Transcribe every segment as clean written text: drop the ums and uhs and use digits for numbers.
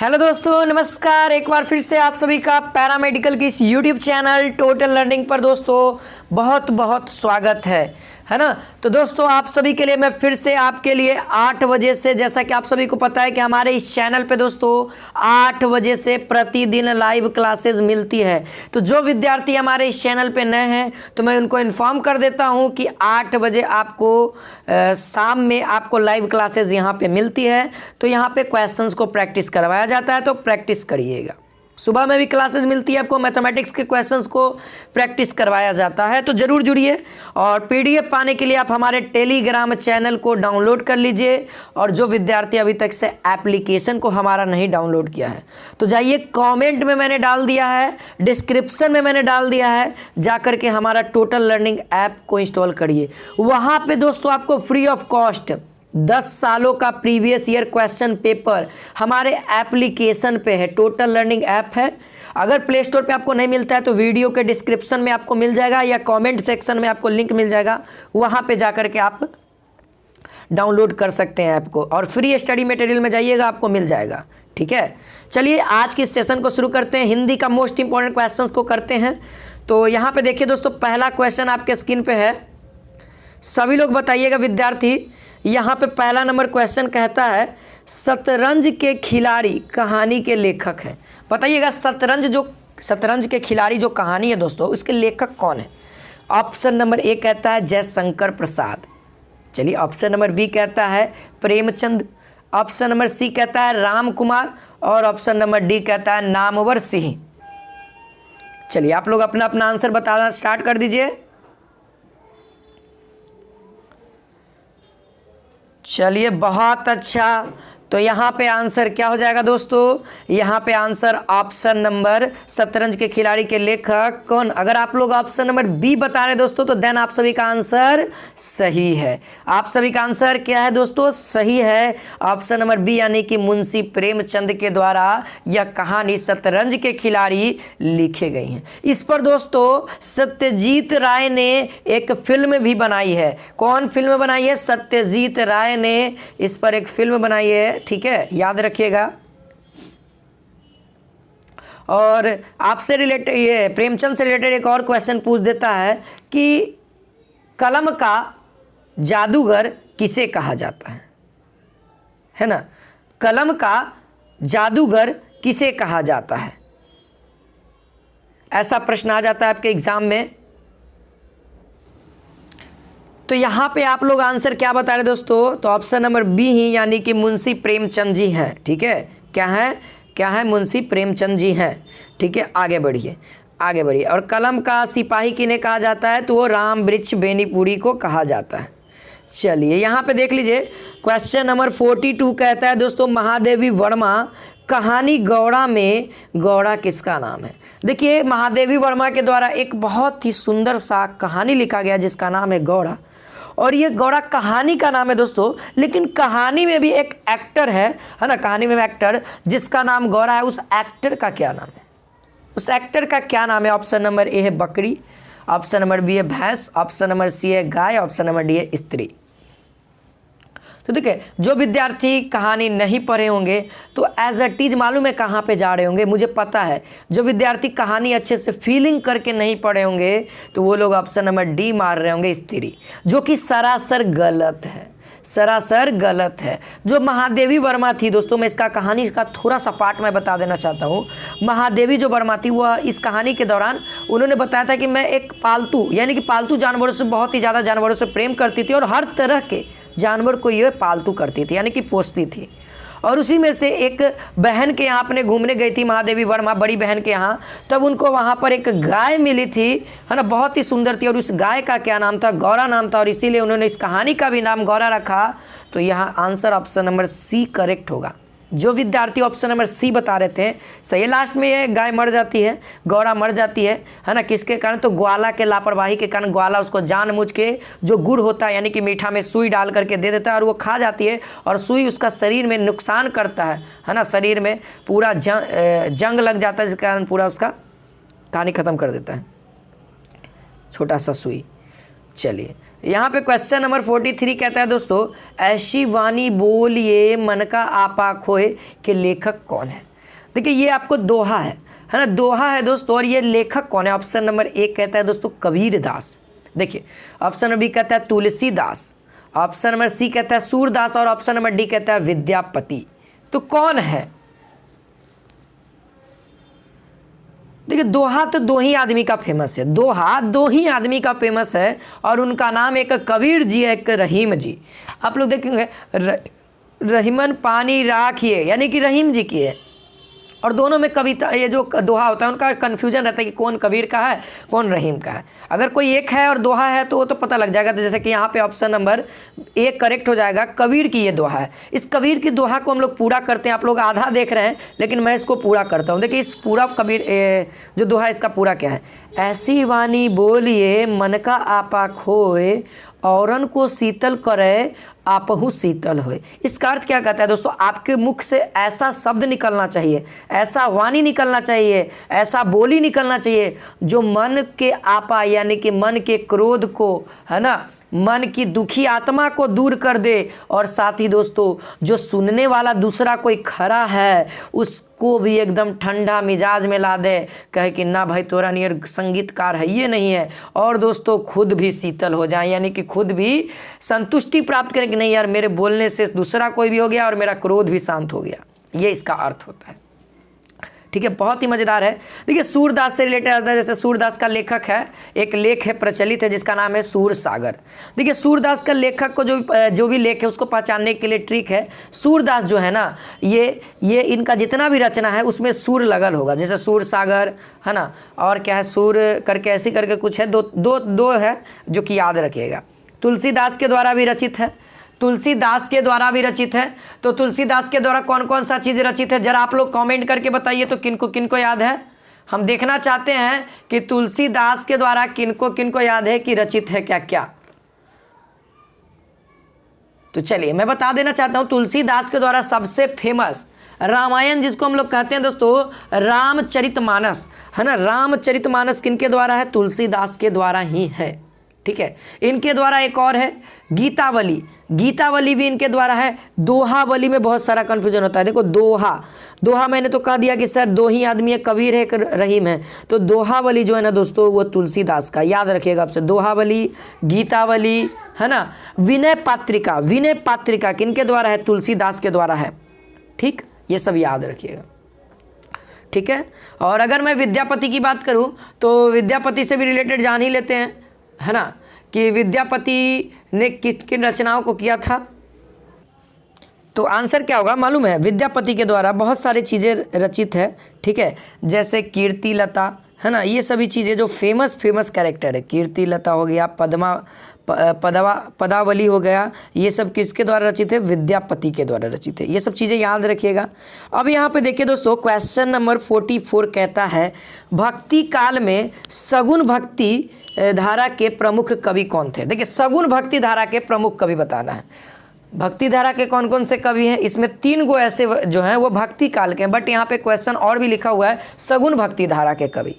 Hello दोस्तों, नमस्कार। एक बार फिर से आप सभी का पैरामेडिकल की इस यूट्यूब चैनल टोटल लर्निंग पर दोस्तों बहुत बहुत स्वागत है ना। तो दोस्तों आप सभी के लिए मैं फिर से आपके लिए 8 बजे से, जैसा कि आप सभी को पता है कि हमारे इस चैनल पे दोस्तों 8 बजे से प्रतिदिन लाइव क्लासेस मिलती है। तो जो विद्यार्थी हमारे इस चैनल पे नए हैं तो मैं उनको इन्फॉर्म कर देता हूं कि 8 बजे आपको शाम में आपको लाइव क्लासेस यहाँ पे मिलती है। तो यहाँ पे क्वेश्चंस को प्रैक्टिस करवाया जाता है, तो प्रैक्टिस करिएगा। सुबह में भी क्लासेस मिलती है, आपको मैथमेटिक्स के क्वेश्चंस को प्रैक्टिस करवाया जाता है, तो ज़रूर जुड़िए। और पीडीएफ पाने के लिए आप हमारे टेलीग्राम चैनल को डाउनलोड कर लीजिए। और जो विद्यार्थी अभी तक से एप्लीकेशन को हमारा नहीं डाउनलोड किया है तो जाइए, कमेंट में मैंने डाल दिया है, डिस्क्रिप्शन में मैंने डाल दिया है, जाकर के हमारा टोटल लर्निंग ऐप को इंस्टॉल करिए। वहाँ पर दोस्तों आपको फ्री ऑफ कॉस्ट 10 सालों का प्रीवियस ईयर क्वेश्चन पेपर हमारे एप्लीकेशन पे है। टोटल लर्निंग ऐप है। अगर प्ले स्टोर पे आपको नहीं मिलता है तो वीडियो के डिस्क्रिप्शन में आपको मिल जाएगा या कमेंट सेक्शन में आपको लिंक मिल जाएगा, वहाँ पे जाकर के आप डाउनलोड कर सकते हैं ऐप को। और फ्री स्टडी मटेरियल में जाइएगा, आपको मिल जाएगा। ठीक है, चलिए आज के सेशन को शुरू करते हैं। हिंदी का मोस्ट इंपॉर्टेंट क्वेश्चन को करते हैं। तो यहाँ पर देखिए दोस्तों, पहला क्वेश्चन आपके स्क्रीन पर है। सभी लोग बताइएगा विद्यार्थी। यहाँ पे पहला नंबर क्वेश्चन कहता है, शतरंज के खिलाड़ी कहानी के लेखक हैं। बताइएगा शतरंज के खिलाड़ी जो कहानी है दोस्तों, उसके लेखक कौन है। ऑप्शन नंबर ए कहता है जयशंकर प्रसाद। चलिए, ऑप्शन नंबर बी कहता है प्रेमचंद। ऑप्शन नंबर सी कहता है राम कुमार। और ऑप्शन नंबर डी कहता है नामवर सिंह। चलिए, आप लोग अपना अपना आंसर बताना स्टार्ट कर दीजिए। चलिए, बहुत अच्छा। तो यहाँ पे आंसर क्या हो जाएगा दोस्तों? यहाँ पे आंसर ऑप्शन नंबर शतरंज के खिलाड़ी के लेखक कौन? अगर आप लोग ऑप्शन नंबर बी बता रहे दोस्तों तो देन आप सभी का आंसर सही है। आप सभी का आंसर क्या है दोस्तों? सही है, ऑप्शन नंबर बी, यानी कि मुंशी प्रेमचंद के द्वारा यह कहानी शतरंज के खिलाड़ी लिखे गई हैं। इस पर दोस्तों सत्यजीत राय ने एक फिल्म भी बनाई है। कौन फिल्म बनाई है? सत्यजीत राय ने इस पर एक फिल्म बनाई है। ठीक है, याद रखिएगा। और आपसे रिलेटेड, ये प्रेमचंद से रिलेटेड एक और क्वेश्चन पूछ देता है कि कलम का जादूगर किसे कहा जाता है ना। कलम का जादूगर किसे कहा जाता है, ऐसा प्रश्न आ जाता है आपके एग्जाम में। तो यहाँ पे आप लोग आंसर क्या बता रहे दोस्तों? तो ऑप्शन नंबर बी ही, यानी कि मुंशी प्रेमचंद जी हैं। ठीक है, क्या है? मुंशी प्रेमचंद जी हैं। ठीक है, आगे बढ़िए। और कलम का सिपाही किन्हें कहा जाता है? तो वो राम वृक्ष बेनीपुरी को कहा जाता है। चलिए, यहाँ पे देख लीजिए, क्वेश्चन नंबर 42 कहता है दोस्तों, महादेवी वर्मा कहानी गौड़ा में गौड़ा किसका नाम है? देखिए, महादेवी वर्मा के द्वारा एक बहुत ही सुंदर सा कहानी लिखा गया जिसका नाम है गौड़ा। और ये गौड़ा कहानी का नाम है दोस्तों, लेकिन कहानी में भी एक एक्टर है ना। कहानी में एक्टर जिसका नाम गौड़ा है, उस एक्टर का क्या नाम है? उस एक्टर का क्या नाम है? ऑप्शन नंबर ए है बकरी, ऑप्शन नंबर बी है भैंस, ऑप्शन नंबर सी है गाय, ऑप्शन नंबर डी है स्त्री। तो देखिए, जो विद्यार्थी कहानी नहीं पढ़े होंगे तो एज इट इज मालूम है कहाँ पे जा रहे होंगे, मुझे पता है। जो विद्यार्थी कहानी अच्छे से फीलिंग करके नहीं पढ़े होंगे तो वो लोग ऑप्शन नंबर डी मार रहे होंगे स्त्री, जो कि सरासर गलत है। जो महादेवी वर्मा थी दोस्तों, मैं इसका कहानी का थोड़ा सा पार्ट मैं बता देना चाहता हूँ। महादेवी जो वर्मा थी वह इस कहानी के दौरान उन्होंने बताया था कि मैं एक पालतू, यानी कि पालतू जानवरों से, बहुत ही ज़्यादा जानवरों से प्रेम करती थी और हर तरह के जानवर को ये पालतू करती थी, यानी कि पोसती थी। और उसी में से एक बहन के यहाँ अपने घूमने गई थी महादेवी वर्मा, बड़ी बहन के यहाँ। तब उनको वहाँ पर एक गाय मिली थी, है ना, बहुत ही सुंदर थी। और उस गाय का क्या नाम था? गौरा नाम था। और इसीलिए उन्होंने इस कहानी का भी नाम गौरा रखा। तो यहाँ answer option number C correct होगा। जो विद्यार्थी ऑप्शन नंबर सी बता रहे थे सही है। लास्ट में ये गाय मर जाती है, गौरा मर जाती है ना। किसके कारण? तो ग्वाला के लापरवाही के कारण ग्वाला उसको जानबूझ के जो गुड़ होता है, यानी कि मीठा में सुई डाल करके दे देता है और वो खा जाती है। और सुई उसका शरीर में नुकसान करता है ना। शरीर में पूरा जंग लग जाता है, जिस कारण पूरा उसका कहानी ख़त्म कर देता है, छोटा सा सुई। चलिए, यहाँ पे क्वेश्चन नंबर 43 कहता है दोस्तों, ऐसी वाणी बोलिए मन का आपा खोए के लेखक कौन है? देखिए ये आपको दोहा है ना, दोहा है दोस्तों। और ये लेखक कौन है? ऑप्शन नंबर ए कहता है दोस्तों कबीर दास। देखिए ऑप्शन नंबर बी कहता है तुलसीदास, ऑप्शन नंबर सी कहता है सूरदास और ऑप्शन नंबर डी कहता है विद्यापति। तो कौन है? देखिए दोहा तो दो ही आदमी का फेमस है, दोहा दो ही आदमी का फेमस है और उनका नाम एक कबीर जी है, एक रहीम जी। आप लोग देखेंगे रहीमन पानी राखिए यानी कि रहीम जी की है। और दोनों में कविता, ये जो दोहा होता है उनका कन्फ्यूजन रहता है कि कौन कबीर का है कौन रहीम का है। अगर कोई एक है और दोहा है तो वो तो पता लग जाएगा। तो जैसे कि यहाँ पे ऑप्शन नंबर ए करेक्ट हो जाएगा, कबीर की ये दोहा है। इस कबीर की दोहा को हम लोग पूरा करते हैं। आप लोग आधा देख रहे हैं लेकिन मैं इसको पूरा करता हूँ। देखिए इस पूरा कबीर जो दोहा है इसका पूरा क्या है? ऐसी वाणी बोलिए मन का आपा खोए, औरन को शीतल करे आपहु शीतल होए। इसका अर्थ क्या कहता है दोस्तों? आपके मुख से ऐसा शब्द निकलना चाहिए, ऐसा वाणी निकलना चाहिए, ऐसा बोली निकलना चाहिए जो मन के आपा यानी कि मन के क्रोध को, है ना, मन की दुखी आत्मा को दूर कर दे। और साथ ही दोस्तों जो सुनने वाला दूसरा कोई खड़ा है उसको भी एकदम ठंडा मिजाज में ला दे, कहे कि ना भाई तोरा नियर संगीतकार है ये नहीं है। और दोस्तों खुद भी शीतल हो जाए यानी कि खुद भी संतुष्टि प्राप्त करें कि नहीं यार मेरे बोलने से दूसरा कोई भी हो गया और मेरा क्रोध भी शांत हो गया। ये इसका अर्थ होता है। ठीक है, बहुत ही मज़ेदार है। देखिए सूरदास से रिलेटेड आता है। जैसे सूरदास का लेखक है, एक लेख है प्रचलित है जिसका नाम है सूर सागर। देखिए सूरदास का लेखक को जो भी लेख है उसको पहचानने के लिए ट्रिक है। सूरदास जो है ना ये इनका जितना भी रचना है उसमें सूर लगल होगा। जैसे सूर सागर है ना, और क्या है सूर करके ऐसी करके कुछ है, दो है जो कि याद रखिएगा। तुलसीदास के द्वारा भी रचित है, तुलसीदास के द्वारा भी रचित है। तो तुलसीदास के द्वारा कौन कौन सा चीज़ रचित है जरा आप लोग कमेंट करके बताइए तो किनको किनको याद है। हम देखना चाहते हैं कि तुलसीदास के द्वारा किनको किनको याद है कि रचित है क्या क्या। तो चलिए मैं बता देना चाहता हूं तुलसीदास के द्वारा सबसे फेमस रामायण जिसको हम लोग कहते हैं दोस्तों रामचरितमानस, है ना। रामचरितमानस किनके द्वारा है? तुलसीदास के द्वारा ही है। ठीक है, इनके द्वारा एक और है गीतावली, गीतावली भी इनके द्वारा है। दोहावली में बहुत सारा कन्फ्यूजन होता है। देखो दोहा मैंने तो कह दिया कि सर दो ही आदमी है, कबीर है एक रहीम है। तो दोहावली जो है ना दोस्तों वो तुलसीदास का, याद रखिएगा आपसे। दोहावली, गीतावली, है ना। विनय पात्रिका किनके द्वारा है? तुलसीदास के द्वारा है। ठीक, ये सब याद रखिएगा। ठीक है, और अगर मैं विद्यापति की बात करूं तो विद्यापति से भी रिलेटेड जान ही लेते हैं, है ना, कि विद्यापति ने किन रचनाओं को किया था। तो आंसर क्या होगा मालूम है? विद्यापति के द्वारा बहुत सारी चीज़ें रचित है। ठीक है, जैसे कीर्तिलता, है ना, ये सभी चीज़ें जो फेमस कैरेक्टर है। कीर्तिलता हो गया, पदावली हो गया, ये सब किसके द्वारा रचित है? विद्यापति के द्वारा रचित है। ये सब चीज़ें याद रखिएगा। अब यहाँ पे देखिए दोस्तों क्वेश्चन नंबर 44 कहता है भक्ति काल में सगुन भक्ति धारा के प्रमुख कवि कौन थे? देखिए सगुन भक्ति धारा के प्रमुख कवि बताना है। भक्ति धारा के कौन कौन से कवि हैं? इसमें 3 गो ऐसे जो हैं वो भक्ति काल के हैं, बट यहाँ पे क्वेश्चन और भी लिखा हुआ है सगुन भक्ति धारा के कवि।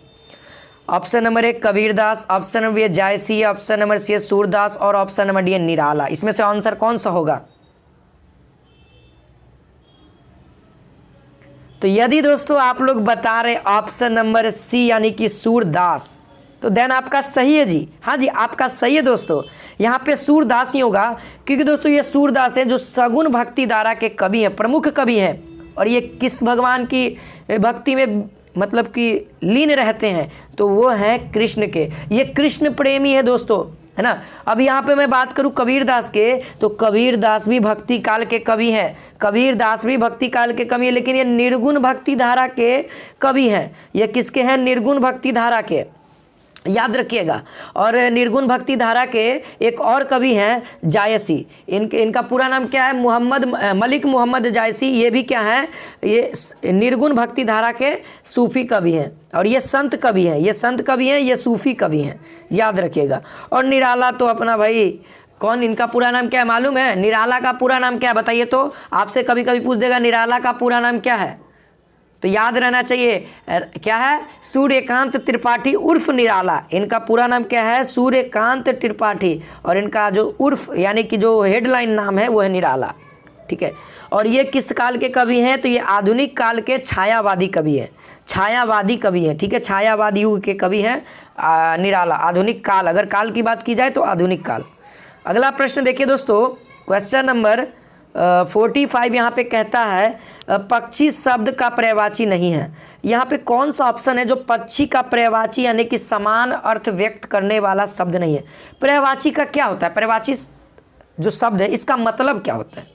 Option number 1 Kabirdas, option number B Jayasi, option number C Surdas और ऑप्शन नंबर डी निराला। इसमें से आंसर कौन सा होगा? तो यदि दोस्तों आप लोग बता रहे ऑप्शन नंबर सी यानी कि सूरदास तो देन आपका सही है जी। हाँ जी आपका सही है दोस्तों, यहाँ पे सूरदास ही होगा क्योंकि दोस्तों ये सूरदास है जो सगुन भक्ति धारा के कवि हैं, प्रमुख कवि हैं। और ये किस भगवान की भक्ति में मतलब कि लीन रहते हैं? तो वो हैं कृष्ण के, ये कृष्ण प्रेमी है दोस्तों, है ना। अब यहाँ पे मैं बात करूँ कबीरदास के तो कबीरदास भी भक्ति काल के कवि हैं, कबीरदास भी भक्ति काल के कवि है, लेकिन ये निर्गुण भक्ति धारा के कवि हैं। ये किसके हैं? निर्गुण भक्ति धारा के, याद रखिएगा। और निर्गुण भक्ति धारा के एक और कवि हैं जायसी, इनका पूरा नाम क्या है? मलिक मोहम्मद जायसी। ये भी क्या है? ये निर्गुण भक्ति धारा के सूफी कवि हैं और ये संत कवि हैं, ये सूफी कवि हैं, याद रखिएगा। और निराला तो अपना भाई कौन, इनका पूरा नाम क्या है मालूम है? निराला का पूरा नाम क्या है बताइए तो? आपसे कभी कभी पूछ देगा निराला का पूरा नाम क्या है, तो याद रहना चाहिए क्या है? सूर्यकांत त्रिपाठी उर्फ निराला। इनका पूरा नाम क्या है? सूर्यकांत त्रिपाठी। और इनका जो उर्फ यानी कि जो हेडलाइन नाम है वो है निराला। ठीक है। और ये किस काल के कवि हैं? तो ये आधुनिक काल के छायावादी कवि हैं, छायावादी कवि हैं, ठीक है। छायावादी युग के कवि हैं निराला। आधुनिक काल, अगर काल की बात की जाए तो आधुनिक काल। अगला प्रश्न देखिए दोस्तों, क्वेश्चन नंबर 45 यहाँ पे कहता है पक्षी शब्द का पर्यायवाची नहीं है। यहाँ पे कौन सा ऑप्शन है जो पक्षी का पर्यायवाची यानी कि समान अर्थ व्यक्त करने वाला शब्द नहीं है? पर्यायवाची का क्या होता है? पर्यायवाची जो शब्द है इसका मतलब क्या होता है?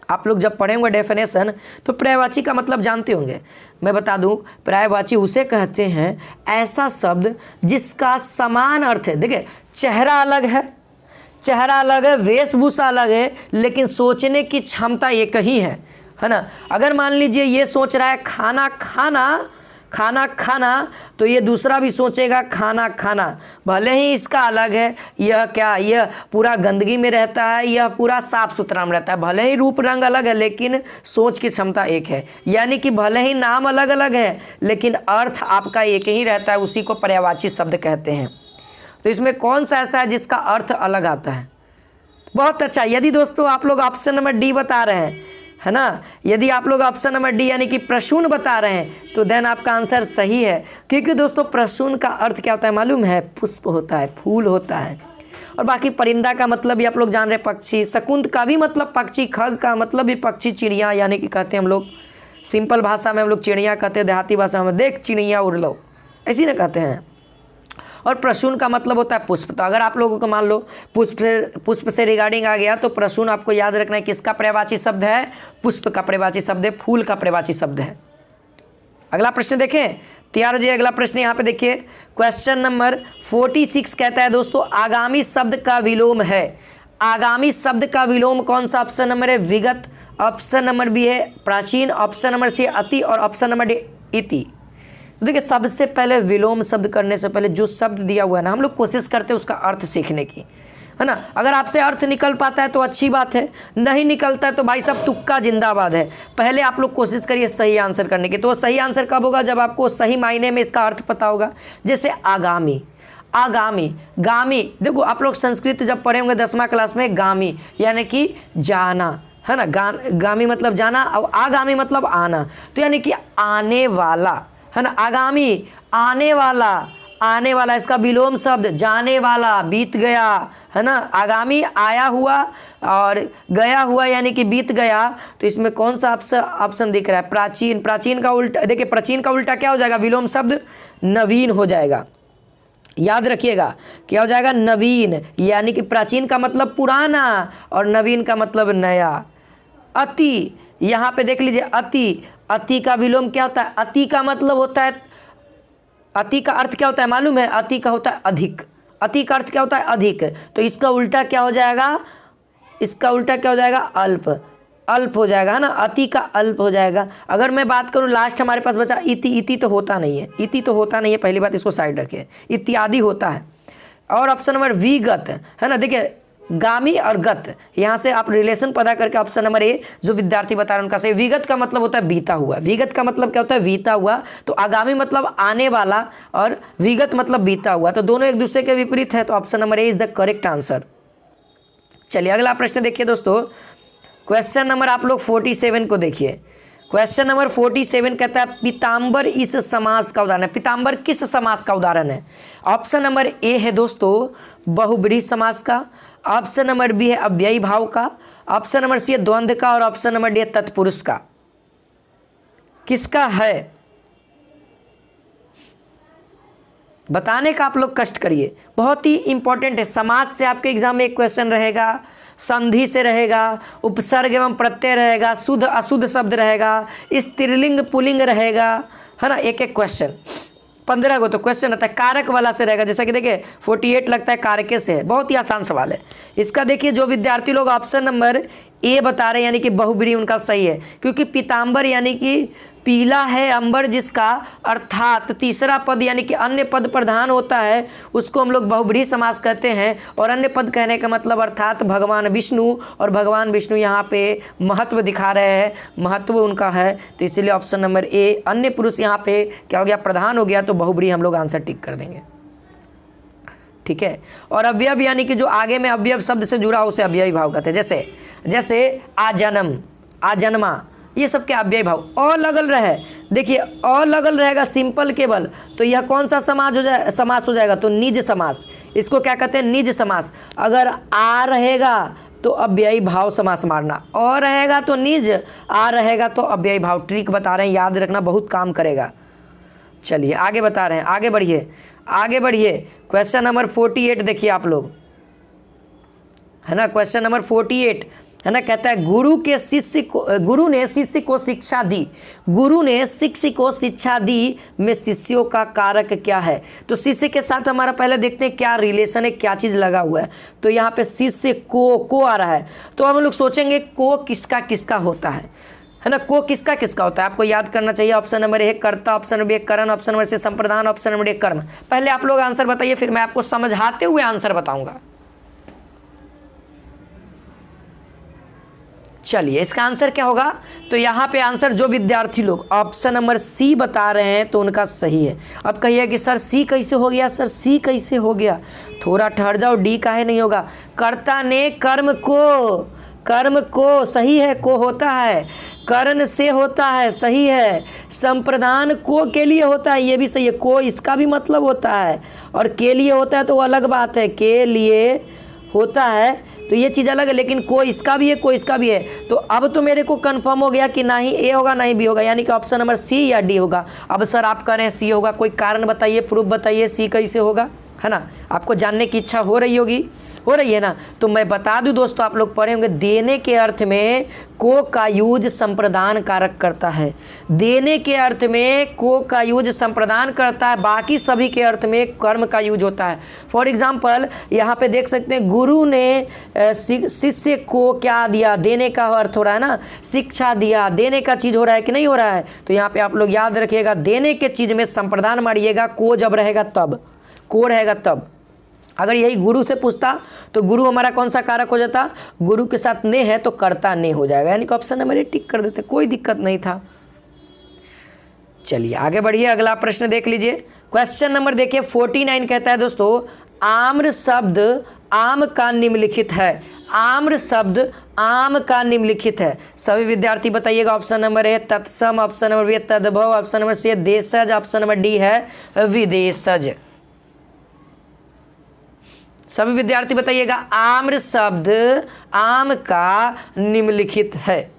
आप लोग जब पढ़ेंगे डेफिनेशन तो पर्यायवाची का मतलब जानते होंगे। मैं बता दूं, पर्यायवाची उसे कहते हैं ऐसा शब्द जिसका समान अर्थ है। देखिए, चेहरा अलग है, चेहरा अलग है, वेशभूषा अलग है, लेकिन सोचने की क्षमता एक ही है ना। अगर मान लीजिए ये सोच रहा है खाना खाना, खाना खाना, तो ये दूसरा भी सोचेगा खाना खाना। भले ही इसका अलग है, यह क्या, यह पूरा गंदगी में रहता है, यह पूरा साफ सुथरा में रहता है। भले ही रूप रंग अलग है लेकिन सोच की क्षमता एक है। यानी कि भले ही नाम अलग अलग है लेकिन अर्थ आपका एक ही रहता है, उसी को पर्यायवाची शब्द कहते हैं। तो इसमें कौन सा ऐसा है जिसका अर्थ अलग आता है? बहुत अच्छा। यदि दोस्तों आप लोग ऑप्शन नंबर डी बता रहे हैं, है ना, यदि आप लोग ऑप्शन नंबर डी यानी कि प्रसून बता रहे हैं तो देन आपका आंसर सही है। क्योंकि दोस्तों प्रसून का अर्थ क्या होता है मालूम है? पुष्प होता है, फूल होता है। और बाकी परिंदा का मतलब भी आप लोग जान रहे हैं, पक्षी। शकुंत का भी मतलब पक्षी, खग का मतलब भी पक्षी, चिड़िया यानी कि कहते हैं हम लोग सिंपल भाषा में हम लोग चिड़िया कहते हैं, देहाती भाषा में देख चिड़िया उड़ लो, ऐसी ना कहते हैं। और प्रसून का मतलब होता है पुष्प। तो अगर आप लोगों को मान लो पुष्प से रिगार्डिंग आ गया तो प्रसून आपको याद रखना है किसका पर्यायवाची शब्द है? पुष्प का पर्यायवाची शब्द है, फूल का पर्यायवाची शब्द है। अगला प्रश्न देखें, तैयार हो जाइए। अगला प्रश्न यहाँ पे देखिए, क्वेश्चन नंबर 46 कहता है दोस्तों आगामी शब्द का विलोम है। आगामी शब्द का विलोम कौन सा? ऑप्शन नंबर है विगत, ऑप्शन नंबर बी है प्राचीन, ऑप्शन नंबर सी अति और ऑप्शन नंबर डी इति। तो देखिए, सबसे पहले विलोम शब्द करने से पहले जो शब्द दिया हुआ है ना, हम लोग कोशिश करते हैं उसका अर्थ सीखने की, है ना। अगर आपसे अर्थ निकल पाता है तो अच्छी बात है, नहीं निकलता है तो भाई साहब तुक्का जिंदाबाद है। पहले आप लोग कोशिश करिए सही आंसर करने की। तो सही आंसर कब होगा? जब आपको सही मायने में इसका अर्थ पता होगा। जैसे आगामी, आगामी, गामी। देखो आप लोग संस्कृत जब पढ़े होंगे 10वां क्लास में, गामी यानी कि जाना, है ना। गामी मतलब जाना और आगामी मतलब आना, तो यानी कि आने वाला, है ना। आगामी आने वाला, आने वाला इसका विलोम शब्द जाने वाला, बीत गया, है ना। आगामी आया हुआ और गया हुआ यानी कि बीत गया। तो इसमें कौन सा ऑप्शन दिख रहा है? प्राचीन। प्राचीन का उल्टा देखिए, प्राचीन का उल्टा क्या हो जाएगा? विलोम शब्द नवीन हो जाएगा। याद रखिएगा क्या हो जाएगा? नवीन। यानी कि प्राचीन का मतलब पुराना और नवीन का मतलब नया। अति, यहाँ पे देख लीजिए अति, अति का विलोम क्या होता है? अति का मतलब होता है, अति का अर्थ क्या होता है मालूम है? अति का होता है अधिक। अति का अर्थ क्या होता है? अधिक। तो इसका उल्टा क्या हो जाएगा? इसका उल्टा क्या हो जाएगा? अल्प। अल्प हो जाएगा, है ना। अति का अल्प हो जाएगा। अगर मैं बात करूं लास्ट हमारे पास बचा इति। इति तो होता नहीं है, इति तो होता नहीं है, पहली बात इसको साइड रखिए। इत्यादि होता है। और ऑप्शन नंबर विगत, है ना। देखिए गामी और गत, यहाँ से आप रिलेशन पता करके ऑप्शन नंबर ए जो विद्यार्थी बता रहे हैं उनका सही। विगत का मतलब होता है बीता हुआ। विगत का मतलब क्या होता है? बीता हुआ। तो आगामी मतलब आने वाला और विगत मतलब बीता हुआ, तो दोनों एक दूसरे के विपरीत है। तो option number A is the correct answer. चलिए अगला प्रश्न देखिए दोस्तों, क्वेश्चन नंबर आप लोग 47 को देखिए। क्वेश्चन नंबर 47 कहता है पीताम्बर इस समास का उदाहरण है। पीताम्बर किस समास का उदाहरण है? ऑप्शन नंबर ए है दोस्तों बहुब्रीहि समास का, ऑप्शन नंबर बी है अव्ययी भाव का, ऑप्शन नंबर सी है द्वंद्व का और ऑप्शन नंबर डी है तत्पुरुष का। किसका है बताने का आप लोग कष्ट करिए, बहुत ही इंपॉर्टेंट है। समास से आपके एग्जाम में एक क्वेश्चन रहेगा, संधि से रहेगा, उपसर्ग एवं प्रत्यय रहेगा, शुद्ध अशुद्ध शब्द रहेगा, स्त्रीलिंग पुल्लिंग रहेगा, है ना। एक एक क्वेश्चन 15 को तो क्वेश्चन आता है। कारक वाला से रहेगा, जैसा कि देखिए 48 लगता है कारके से है। बहुत ही आसान सवाल है इसका। देखिए जो विद्यार्थी लोग ऑप्शन नंबर ए बता रहे हैं यानी कि बहुब्रीहि उनका सही है, क्योंकि पीताम्बर यानी कि पीला है अंबर जिसका, अर्थात तीसरा पद यानी कि अन्य पद प्रधान होता है उसको हम लोग बहुब्रीहि समास कहते हैं। और अन्य पद कहने का मतलब अर्थात भगवान विष्णु, और भगवान विष्णु यहाँ पे महत्व दिखा रहे हैं, महत्व उनका है। तो इसीलिए ऑप्शन नंबर ए अन्य पुरुष यहाँ पे क्या हो गया? प्रधान हो गया। तो बहुब्रीहि हम लोग आंसर टिक कर देंगे। ठीक है। और अवयव यानी कि जो आगे में अवयव शब्द से जुड़ा हो उसे अव्ययी भाव कहते हैं। जैसे आजन्म, आजन्मा, ये सब क्या अव्ययी भाव। अ लगल रहे, देखिए अ लगल रहेगा सिंपल केवल, तो यह कौन सा समास हो जाएगा, तो निज समास। इसको क्या कहते हैं, निज समास। अगर आ रहेगा तो अव्ययी भाव समास मारना, अ रहेगा तो निज, आ रहेगा तो अव्ययी भाव। ट्रिक बता रहे हैं, याद रखना, बहुत काम करेगा। चलिए आगे बता रहे हैं, आगे बढ़िए, आगे बढ़िए। क्वेश्चन नंबर 48 देखिए आप लोग, है ना। क्वेश्चन नंबर 48 है ना, कहता है गुरु ने शिष्य को शिक्षा दी, गुरु ने शिष्य को शिक्षा दी में शिष्यों का कारक क्या है। तो शिष्य के साथ हमारा पहले देखते हैं क्या रिलेशन है, क्या चीज़ लगा हुआ है। तो यहाँ पे शिष्य को आ रहा है, तो हम लोग सोचेंगे को किसका किसका होता है ना। को किसका किसका होता है आपको याद करना चाहिए। ऑप्शन नंबर ए कर्ता, ऑप्शन नंबर बी करण, ऑप्शन नंबर सी संप्रदान, ऑप्शन नंबर डी कर्म। पहले आप लोग आंसर बताइए, फिर मैं आपको समझाते हुए आंसर बताऊंगा। चलिए इसका आंसर क्या होगा, तो यहाँ पे आंसर जो विद्यार्थी लोग ऑप्शन नंबर सी बता रहे हैं तो उनका सही है। अब कहिए कि सर सी कैसे हो गया, सर सी कैसे हो गया, थोड़ा ठहर जाओ, डी काहे नहीं होगा। कर्ता ने कर्म को सही है, को होता है, करण से होता है, सही है, संप्रदान को के लिए होता है, ये भी सही है, को इसका भी मतलब होता है, और के लिए होता है तो वो अलग बात है, के लिए होता है तो ये चीज़ अलग है, लेकिन को इसका भी है, को इसका भी है। तो अब तो मेरे को कंफर्म हो गया कि ना ही ए होगा ना ही बी होगा, यानी कि ऑप्शन नंबर सी या डी होगा। अब सर आप कह रहे हैं सी होगा, कोई कारण बताइए, प्रूफ बताइए सी कैसे होगा, है ना। आपको जानने की इच्छा हो रही होगी, हो रही है ना। तो मैं बता दूं दोस्तों, आप लोग पढ़े होंगे, देने के अर्थ में को का यूज संप्रदान कारक करता है। देने के अर्थ में को का यूज संप्रदान करता है, बाकी सभी के अर्थ में कर्म का यूज होता है। फॉर एग्जाम्पल यहाँ पे देख सकते हैं, गुरु ने शिष्य को क्या दिया, देने का अर्थ हो रहा है ना, शिक्षा दिया, देने का चीज़ हो रहा है कि नहीं हो रहा है। तो यहाँ पे आप लोग याद रखिएगा, देने के चीज़ में संप्रदान मारिएगा, को जब रहेगा तब, को रहेगा तब। अगर यही गुरु से पूछता तो गुरु हमारा कौन सा कारक हो जाता, गुरु के साथ ने है तो कर्ता ने हो जाएगा, यानी कि ऑप्शन नंबर ए टिक कर देते, कोई दिक्कत नहीं था। चलिए आगे बढ़िए, अगला प्रश्न देख लीजिए। क्वेश्चन नंबर देखिए 49 कहता है दोस्तों, आम्र शब्द आम का निम्नलिखित है, आम्र शब्द आम का निम्नलिखित है। सभी विद्यार्थी बताइएगा। ऑप्शन नंबर ए तत्सम, ऑप्शन नंबर बी तद्भव, ऑप्शन नंबर सी देशज, ऑप्शन नंबर डी है विदेशज। सभी विद्यार्थी बताइएगा, आम्र शब्द आम का निम्नलिखित है।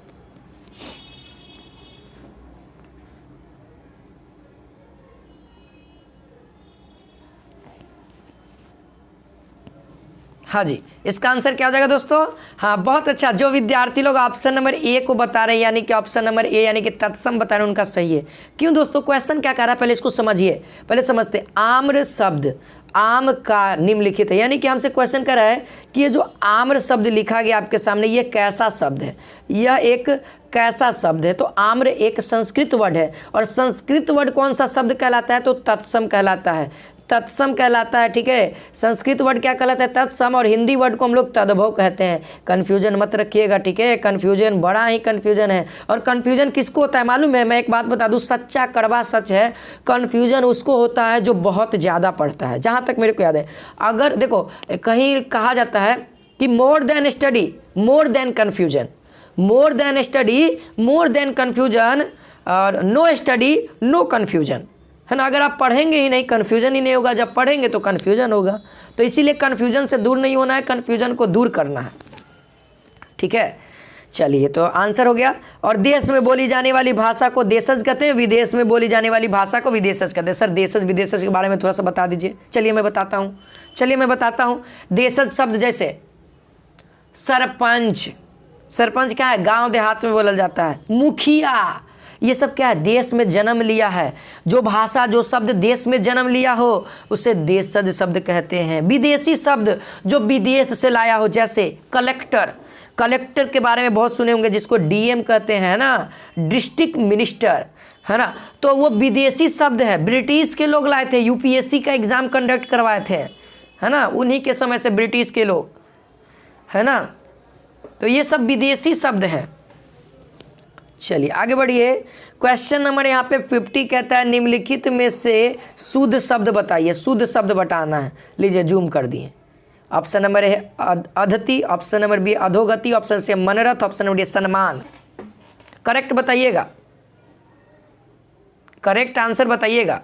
हाँ जी, इसका आंसर क्या हो जाएगा दोस्तों, हाँ बहुत अच्छा। जो विद्यार्थी लोग ऑप्शन नंबर ए को बता रहे हैं, यानी कि ऑप्शन नंबर ए यानी कि तत्सम बता रहे हैं, उनका सही है। क्यों दोस्तों, क्वेश्चन क्या कह रहा है पहले इसको समझिए, पहले समझते। आम्र शब्द आम का निम्नलिखित है, यानी कि हमसे क्वेश्चन कर रहा है कि ये जो आम्र शब्द लिखा गया आपके सामने, ये कैसा शब्द है, यह एक कैसा शब्द है। तो आम्र एक संस्कृत वर्ड है, और संस्कृत वर्ड कौन सा शब्द कहलाता है, तो तत्सम कहलाता है, तत्सम कहलाता है, ठीक है। संस्कृत वर्ड क्या कहलाता है, तत्सम, और हिंदी वर्ड को हम लोग तद्भव कहते हैं। कन्फ्यूजन मत रखिएगा, ठीक है, कन्फ्यूजन बड़ा ही कन्फ्यूजन है। और कन्फ्यूजन किसको होता है मालूम है, मैं एक बात बता दूं, सच्चा कड़वा सच है, कन्फ्यूजन उसको होता है जो बहुत ज़्यादा पढ़ता है, जहाँ तक मेरे को याद है। अगर देखो कहीं कहा जाता है कि more than study more than confusion, more than study more than confusion, और नो स्टडी नो कन्फ्यूजन, है ना। अगर आप पढ़ेंगे ही नहीं, कन्फ्यूजन ही नहीं होगा, जब पढ़ेंगे तो कन्फ्यूजन होगा। तो इसीलिए कन्फ्यूजन से दूर नहीं होना है, कन्फ्यूजन को दूर करना है, ठीक है। चलिए तो आंसर हो गया। और देश में बोली जाने वाली भाषा को देशज कहते हैं, विदेश में बोली जाने वाली भाषा को विदेशज कहते हैं। सर देशज विदेशज के बारे में थोड़ा सा बता दीजिए। चलिए मैं बताता हूँ। देशज शब्द जैसे सरपंच, सरपंच क्या है, गांव देहात में बोला जाता है। मुखिया, ये सब क्या है, देश में जन्म लिया है। जो भाषा जो शब्द देश में जन्म लिया हो उसे देशज शब्द कहते हैं। विदेशी शब्द जो विदेश से लाया हो, जैसे कलेक्टर, कलेक्टर के बारे में बहुत सुने होंगे, जिसको डीएम कहते हैं ना, डिस्ट्रिक्ट मिनिस्टर, है ना। तो वो विदेशी शब्द है, ब्रिटिश के लोग लाए थे, यूपीएससी का एग्जाम कंडक्ट करवाए थे, है ना, उन्हीं के समय से ब्रिटिश के लोग, है ना। तो ये सब विदेशी शब्द हैं। चलिए आगे बढ़िए। क्वेश्चन नंबर यहाँ पे 50 कहता है निम्नलिखित में से शुद्ध शब्द बताइए। शुद्ध शब्द बताना है। लीजिए जूम कर दिए। ऑप्शन नंबर ए अधति, ऑप्शन नंबर बी अधोगति, ऑप्शन सी मनरथ, ऑप्शन नंबर डी सम्मान। करेक्ट बताइएगा, करेक्ट आंसर बताइएगा।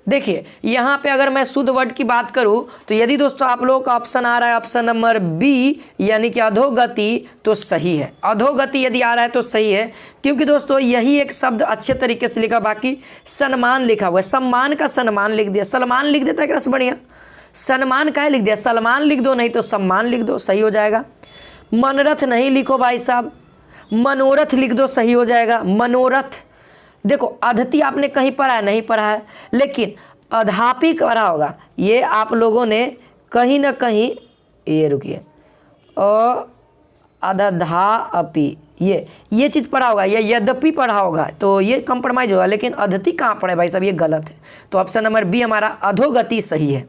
देखिए यहाँ पे अगर मैं शुद्ध वर्ड की बात करूँ तो यदि दोस्तों आप लोगों का ऑप्शन आ रहा है ऑप्शन नंबर बी यानी कि अधोगति, तो सही है। अधोगति यदि आ रहा है तो सही है, क्योंकि दोस्तों यही एक शब्द अच्छे तरीके से लिखा। बाकी सम्मान लिखा हुआ है, सम्मान का सम्मान लिख दिया, सलमान लिख देता है क्या बढ़िया। सम्मान का लिख दिया, सलमान लिख दो, नहीं तो सम्मान लिख दो, सही हो जाएगा। मनरथ नहीं लिखो भाई साहब, मनोरथ लिख दो, सही हो जाएगा। मनोरथ। देखो अधति आपने कहीं पढ़ा है, नहीं पढ़ा है, लेकिन अधापी पढ़ा होगा। ये आप लोगों ने कहीं ना कहीं, ये रुकिए, अधधापी ये चीज़ पढ़ा होगा, या यद्यपि पढ़ा होगा, तो ये कंप्रोमाइज होगा। लेकिन अधति कहाँ पढ़े भाई साहब, ये गलत है। तो ऑप्शन नंबर बी हमारा अधोगति सही है।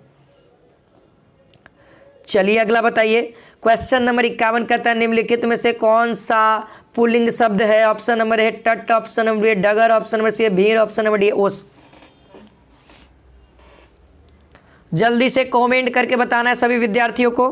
चलिए अगला बताइए। क्वेश्चन नंबर 51 कहता है निम्नलिखित में से कौन सा पुल्लिंग शब्द है। ऑप्शन नंबर है टट, ऑप्शन नंबर ए डगर, ऑप्शन नंबर सी भीड़, ऑप्शन नंबर डी ओस। जल्दी से कमेंट करके बताना है सभी विद्यार्थियों को।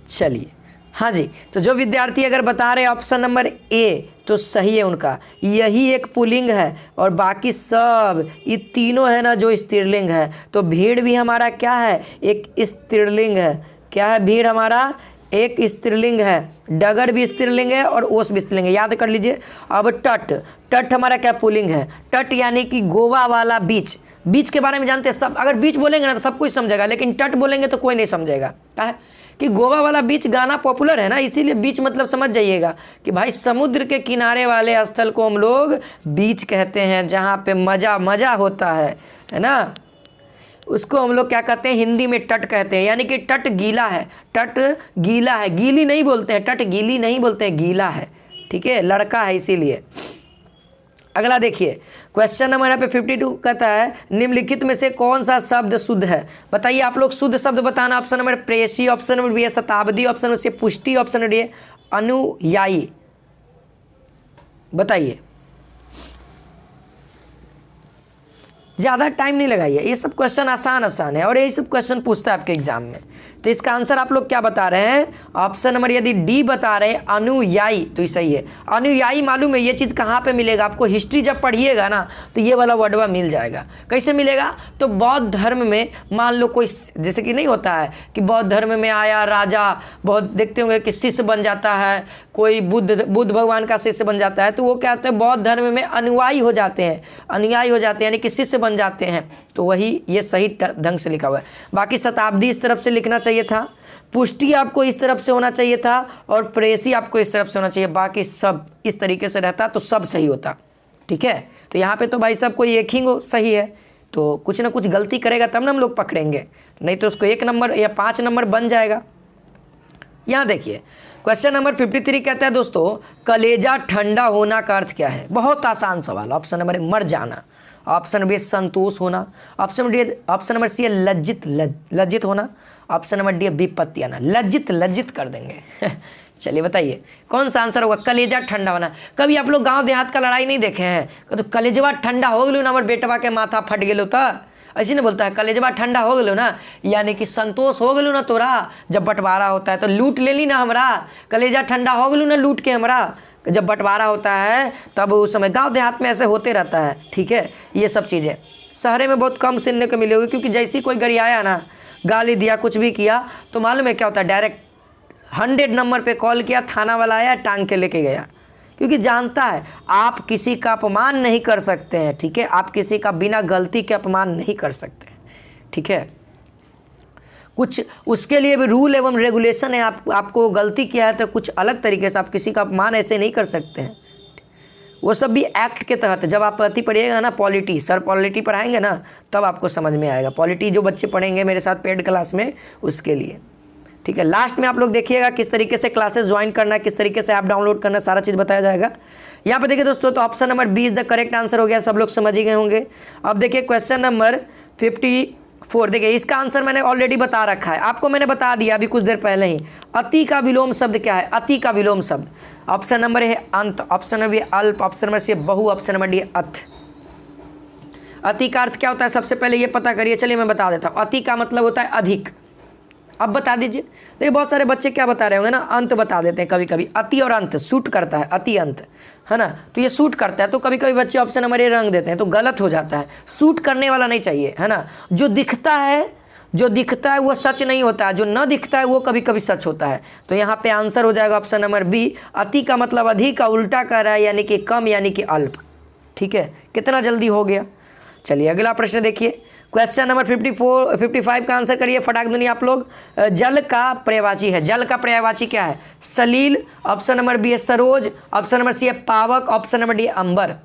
चलिए हाँ जी, तो जो विद्यार्थी अगर बता रहे हैं ऑप्शन नंबर ए तो सही है उनका, यही एक पुल्लिंग है और बाकी सब ये तीनों है ना जो स्त्रीलिंग है। तो भीड़ भी हमारा क्या है, एक स्त्रीलिंग है। क्या है, भीड़ हमारा एक स्त्रीलिंग है, डगर भी स्त्रीलिंग है और ओस भी स्त्रीलिंग है, याद कर लीजिए। अब टट, टट हमारा क्या पुल्लिंग है। टट यानी कि गोवा वाला बीच। बीच के बारे में जानते हैं सब, अगर बीच बोलेंगे ना तो सब कुछ समझेगा, लेकिन टट बोलेंगे तो कोई नहीं समझेगा। क्या है कि गोवा वाला बीच गाना पॉपुलर है ना, इसीलिए बीच मतलब समझ जाइएगा कि भाई समुद्र के किनारे वाले स्थल को हम लोग बीच कहते हैं, जहाँ पे मज़ा होता है ना, उसको हम लोग क्या कहते हैं, हिंदी में तट कहते हैं। यानी कि तट गीला है, तट गीला है, गीली नहीं बोलते हैं, तट गीली नहीं बोलते हैं, गीला है, ठीक है, लड़का है इसीलिए। अगला देखिए, क्वेश्चन नंबर यहाँ पे 52 कहता है निम्नलिखित में से कौन सा शब्द शुद्ध है। बताइए आप लोग, शुद्ध शब्द बताना। ऑप्शन नंबर प्रेसी, ऑप्शन नंबर बी है शताब्दी, ऑप्शन नंबर सी पुष्टि, ऑप्शन नंबर डी है अनुयायी। बताइए, ज़्यादा टाइम नहीं लगाइए, ये सब क्वेश्चन आसान है और यही सब क्वेश्चन पूछता है आपके एग्जाम में। तो इसका आंसर आप लोग क्या बता रहे हैं, ऑप्शन नंबर यदि डी बता रहे हैं अनुयायी, तो ये सही है। अनुयायी मालूम है ये चीज़ कहाँ पे मिलेगा आपको, हिस्ट्री जब पढ़िएगा ना तो ये वाला वर्डवा मिल जाएगा। कैसे मिलेगा, तो बौद्ध धर्म में मान लो कोई, जैसे कि नहीं होता है कि बौद्ध धर्म में आया राजा, बहुत देखते होंगे कि शिष्य बन जाता है, कोई बुद्ध भगवान का शिष्य बन जाता है, तो वो क्या होता है बौद्ध धर्म में अनुयायी हो जाते हैं, अनुयायी हो जाते हैं यानी कि शिष्य बन जाते हैं। तो वही ये सही ढंग से लिखा हुआ है। बाकी शताब्दी इस तरफ से लिखना चाहिए था, पुष्टि आपको इस तरफ से होना चाहिए था और प्रेसी आपको इस तरफ से होना चाहिए। बाकी सब इस तरीके से रहता तो सब सही होता, ठीक है। तो यहाँ पे तो भाई साहब कोई एक ही सही है, तो कुछ ना कुछ गलती करेगा तब ना हम लोग पकड़ेंगे, नहीं तो उसको 1 नंबर या 5 नंबर बन जाएगा। यहाँ देखिए क्वेश्चन नंबर 53 कहता है दोस्तों कलेजा ठंडा होना का अर्थ क्या है। बहुत आसान सवाल। ऑप्शन नंबर ए मर जाना, ऑप्शन नंबर बी संतोष होना, ऑप्शन नंबर सी है लज्जित होना, ऑप्शन नंबर डी है विपत्ति आना। लज्जित कर देंगे चलिए बताइए कौन सा आंसर होगा। कलेजा ठंडा होना, कभी आप लोग गांव देहात का लड़ाई नहीं देखे हैं तो कलेजवा ठंडा हो गलो ना, हमारे बेटवा के माथा फट गेलो तो ऐसे नहीं बोलता है, कलेजवा ठंडा हो गलो ना, यानी कि संतोष हो गलो ना तोरा। जब बंटवारा होता है तो लूट ले ली ना हमरा, कलेजा ठंडा हो गलो ना लूट के हमरा। जब बंटवारा होता है तब उस समय गांव देहात में ऐसे होते रहता है, ठीक है। ये सब चीज़ें शहरे में बहुत कम सुनने को मिली होगी, क्योंकि जैसे ही कोई गरियाया ना, गाली दिया, कुछ भी किया, तो मालूम है क्या होता है, डायरेक्ट 100 नंबर पे कॉल किया, थाना वाला आया, टांग के लेके गया, क्योंकि जानता है आप किसी का अपमान नहीं कर सकते हैं, ठीक है। आप किसी का बिना गलती के अपमान नहीं कर सकते हैं, ठीक है। कुछ उसके लिए भी रूल एवं रेगुलेशन है। आपको गलती किया है तो कुछ अलग तरीके से आप किसी का अपमान ऐसे नहीं कर सकते हैं, वो सब भी एक्ट के तहत। जब आप अति पढ़िएगा ना पॉलिटी, सर पॉलिटी पढ़ाएंगे ना तब आपको समझ में आएगा। पॉलिटी जो बच्चे पढ़ेंगे मेरे साथ पेड क्लास में, उसके लिए, ठीक है। लास्ट में आप लोग देखिएगा किस तरीके से क्लासेस ज्वाइन करना है, किस तरीके से ऐप डाउनलोड करना, सारा चीज़ बताया जाएगा। यहाँ पे देखिए दोस्तों, तो option number B is the correct answer हो गया, सब लोग समझ ही गए होंगे। अब देखिए क्वेश्चन नंबर 54, देखिए इसका आंसर मैंने ऑलरेडी बता रखा है, आपको मैंने बता दिया अभी कुछ देर पहले ही। अति का विलोम शब्द क्या है? अति का विलोम शब्द ऑप्शन नंबर है अंत, ऑप्शन नंबर बी अल्प, ऑप्शन नंबर सी बहु, ऑप्शन नंबर डी अथ। अति का अर्थ क्या होता है सबसे पहले ये पता करिए। चलिए मैं बता देता हूँ। अति का मतलब होता है अधिक। अब बता दीजिए। देखिए बहुत सारे बच्चे क्या बता रहे होंगे ना, अंत बता देते हैं कभी कभी। अति और अंत सूट करता है, अति अंत है ना, तो ये सूट करता है, तो कभी कभी बच्चे ऑप्शन नंबर ए रंग देते हैं, तो गलत हो जाता है। सूट करने वाला नहीं चाहिए, है ना। जो दिखता है वो सच नहीं होता है, जो न दिखता है वो कभी कभी सच होता है। तो यहाँ पे आंसर हो जाएगा ऑप्शन नंबर बी। अति का मतलब अधिक का उल्टा कर रहा है, यानी कि कम, यानी कि अल्प। ठीक है, कितना जल्दी हो गया। चलिए अगला प्रश्न देखिए, क्वेश्चन नंबर 55 का आंसर करिए फटाक दुनिया आप लोग। जल का पर्यायवाची है, जल का पर्यायवाची क्या है? सलील, ऑप्शन नंबर बी है सरोज, ऑप्शन नंबर सी है पावक, ऑप्शन नंबर डी अंबर।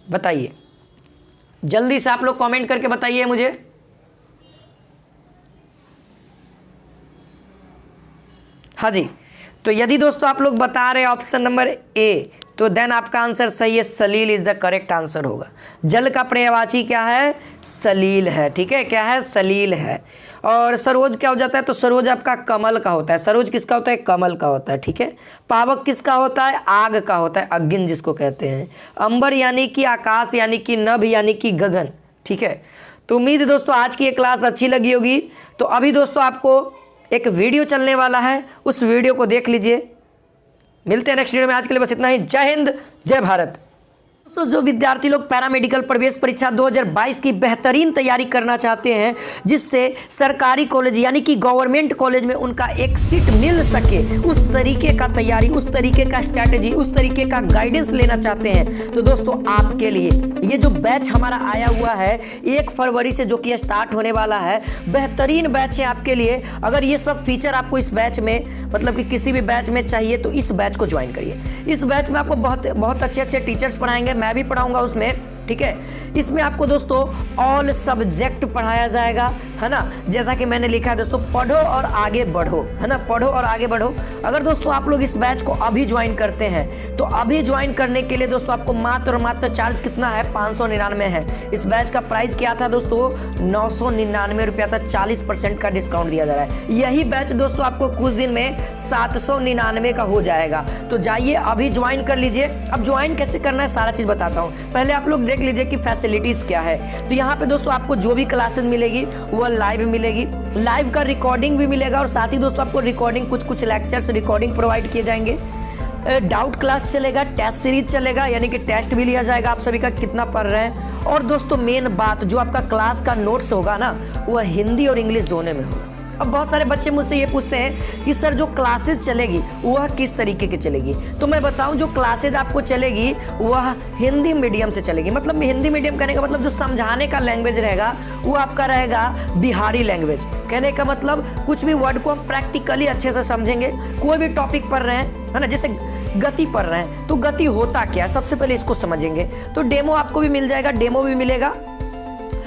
बताइए जल्दी से आप लोग कमेंट करके बताइए मुझे। हाँ जी, तो यदि दोस्तों आप लोग बता रहे हैं ऑप्शन नंबर ए, तो देन आपका आंसर सही है, सलील इज द करेक्ट आंसर होगा। जल का पर्यायवाची क्या है? सलील है। ठीक है, क्या है? सलील है। और सरोज क्या हो जाता है? तो सरोज आपका कमल का होता है। सरोज किसका होता है? कमल का होता है। ठीक है, पावक किसका होता है? आग का होता है, अग्नि जिसको कहते हैं। अंबर यानी कि आकाश, यानी कि नभ, यानी कि गगन। ठीक है, तो उम्मीद है दोस्तों आज की ये क्लास अच्छी लगी होगी। तो अभी दोस्तों आपको एक वीडियो चलने वाला है, उस वीडियो को देख लीजिए। मिलते हैं नेक्स्ट वीडियो में, आज के लिए बस इतना ही। जय हिंद, जय भारत। दोस्तों जो विद्यार्थी लोग पैरामेडिकल प्रवेश परीक्षा 2022 की बेहतरीन तैयारी करना चाहते हैं, जिससे सरकारी कॉलेज यानी कि गवर्नमेंट कॉलेज में उनका एक सीट मिल सके, उस तरीके का तैयारी, उस तरीके का स्ट्रैटेजी, उस तरीके का गाइडेंस लेना चाहते हैं, तो दोस्तों आपके लिए ये जो बैच हमारा आया हुआ है 1 फरवरी से, जो कि स्टार्ट होने वाला है, बेहतरीन बैच है आपके लिए। अगर ये सब फीचर आपको इस बैच में, मतलब कि किसी भी बैच में चाहिए, तो इस बैच को ज्वाइन करिए। इस बैच में आपको बहुत अच्छे टीचर्स पढ़ाएंगे, मैं भी पढ़ाऊंगा उसमें। ठीक है, इसमें आपको दोस्तों ऑल सब्जेक्ट पढ़ाया जाएगा, है ना। जैसा कि मैंने लिखा है दोस्तों, पढ़ो और आगे बढ़ो, है ना, पढ़ो और आगे बढ़ो। अगर दोस्तों आप लोग इस बैच को अभी ज्वाइन करते हैं, तो अभी ज्वाइन करने के लिए दोस्तों आपको मात्र और मात्र चार्ज कितना है? 599 है। इस बैच का प्राइस क्या था दोस्तों? 999 रुपया था। 40% का डिस्काउंट दिया जा रहा है। यही बैच दोस्तों आपको कुछ दिन में 799 का हो जाएगा। तो जाइए अभी ज्वाइन कर लीजिए। अब ज्वाइन कैसे करना है सारा चीज बताता हूँ। पहले आप लोग देख लीजिए कि फैसिलिटीज क्या है। तो यहाँ पे दोस्तों आपको जो भी क्लासेस मिलेगी वो लाइव मिलेगी, लाइव का रिकॉर्डिंग भी मिलेगा, और साथ ही दोस्तों आपको रिकॉर्डिंग कुछ लेक्चर्स रिकॉर्डिंग प्रोवाइड किए जाएंगे। डाउट क्लास चलेगा, टेस्ट सीरीज चलेगा, यानी कि टेस्ट भी लिया जाएगा आप सभी का कितना पढ़ रहे हैं। और दोस्तों मेन बात, जो आपका क्लास का नोट्स होगा ना, वह हिंदी और इंग्लिश दोनों में होगा। अब बहुत सारे बच्चे मुझसे ये पूछते हैं कि सर जो क्लासेज चलेगी वह किस तरीके की चलेगी। तो मैं बताऊं, जो क्लासेज आपको चलेगी वह हिंदी मीडियम से चलेगी। मतलब हिंदी मीडियम कहने का मतलब जो समझाने का लैंग्वेज रहेगा वो आपका रहेगा बिहारी लैंग्वेज। कहने का मतलब कुछ भी वर्ड को हम प्रैक्टिकली अच्छे से समझेंगे। कोई भी टॉपिक पढ़ रहे हैं, है ना, जैसे गति पढ़ रहे हैं, तो गति होता क्या है सबसे पहले इसको समझेंगे। तो डेमो आपको भी मिल जाएगा, डेमो भी मिलेगा।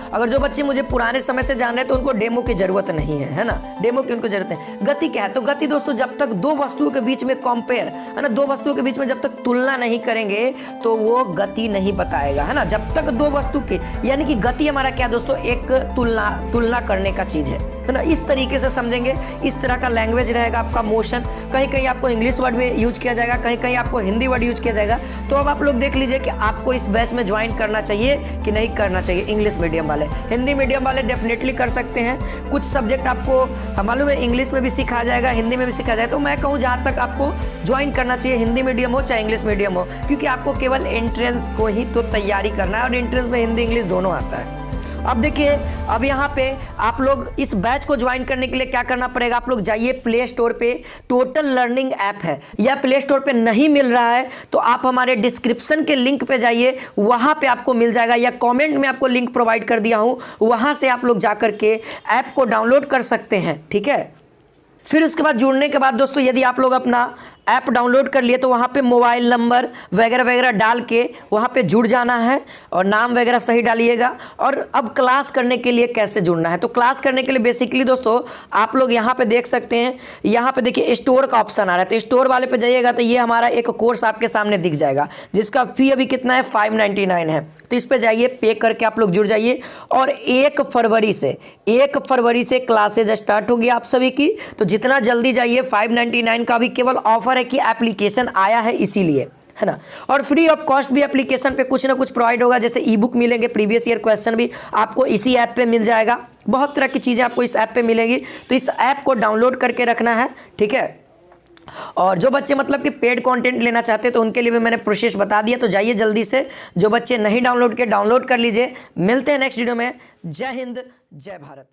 अगर जो बच्चे मुझे पुराने समय से जान रहे हैं तो उनको डेमो की जरूरत नहीं है, है ना, डेमो की उनको जरूरत है। गति क्या है? तो गति दोस्तों जब तक दो वस्तुओं के बीच में कंपेयर, है ना, दो वस्तुओं के बीच में जब तक तुलना नहीं करेंगे तो वो गति नहीं बताएगा, है ना। जब तक दो वस्तु के, यानी कि गति हमारा क्या दोस्तों? एक तुलना करने का चीज है ना। इस तरीके से समझेंगे, इस तरह का लैंग्वेज रहेगा आपका। मोशन कहीं कहीं आपको इंग्लिश वर्ड में यूज किया जाएगा, कहीं कहीं आपको हिंदी वर्ड यूज किया जाएगा। तो अब आप लोग देख लीजिए कि आपको इस बैच में ज्वाइन करना चाहिए कि नहीं करना चाहिए। इंग्लिश मीडियम वाले, हिंदी मीडियम वाले डेफिनेटली कर सकते हैं। कुछ सब्जेक्ट आपको मालूम है इंग्लिश में भी सिखाया जाएगा, हिंदी में भी सिखाया जाएगा। तो मैं कहूँ जहाँ तक आपको ज्वाइन करना चाहिए, हिंदी मीडियम हो चाहे इंग्लिश मीडियम हो, क्योंकि आपको केवल एंट्रेंस को ही तो तैयारी करना है, और एंट्रेंस में हिंदी इंग्लिश दोनों आता है। अब देखिए, अब यहाँ पे आप लोग इस बैच को ज्वाइन करने के लिए क्या करना पड़ेगा? आप लोग जाइए प्ले स्टोर पे, टोटल लर्निंग ऐप है, या प्ले स्टोर पे नहीं मिल रहा है तो आप हमारे डिस्क्रिप्शन के लिंक पे जाइए, वहाँ पे आपको मिल जाएगा, या कमेंट में आपको लिंक प्रोवाइड कर दिया हूँ, वहाँ से आप लोग जाकर के ऐप को डाउनलोड कर सकते हैं। ठीक है, फिर उसके बाद जुड़ने के बाद दोस्तों यदि आप लोग अपना ऐप डाउनलोड कर लिए तो वहाँ पे मोबाइल नंबर वगैरह वगैरह डाल के वहाँ पे जुड़ जाना है और नाम वगैरह सही डालिएगा। और अब क्लास करने के लिए कैसे जुड़ना है, तो क्लास करने के लिए बेसिकली दोस्तों आप लोग यहाँ पे देख सकते हैं, यहाँ पे देखिए स्टोर का ऑप्शन आ रहा है, तो स्टोर वाले पे जाइएगा तो ये हमारा एक कोर्स आपके सामने दिख जाएगा जिसका फी अभी कितना है 599 है। तो इस पे जाइए, पे करके आप लोग जुड़ जाइए। और 1 फरवरी से क्लासेज स्टार्ट होगी आप सभी की, तो जितना जल्दी जाइए। 599 का भी केवल ऑफर है कि एप्लीकेशन आया है इसीलिए, है ना। और फ्री ऑफ कॉस्ट भी एप्लीकेशन पे कुछ ना कुछ प्रोवाइड होगा, जैसे ई बुक मिलेंगे, प्रीवियस ईयर क्वेश्चन भी आपको इसी ऐप पे मिल जाएगा, बहुत तरह की चीज़ें आपको इस ऐप पे मिलेंगी। तो इस ऐप को डाउनलोड करके रखना है, ठीक है। और जो बच्चे मतलब कि पेड कंटेंट लेना चाहते हैं तो उनके लिए भी मैंने प्रोसेस बता दिया, तो जाइए जल्दी से। जो बच्चे नहीं डाउनलोड किए डाउनलोड कर लीजिए। मिलते हैं नेक्स्ट वीडियो में। जय हिंद, जय भारत।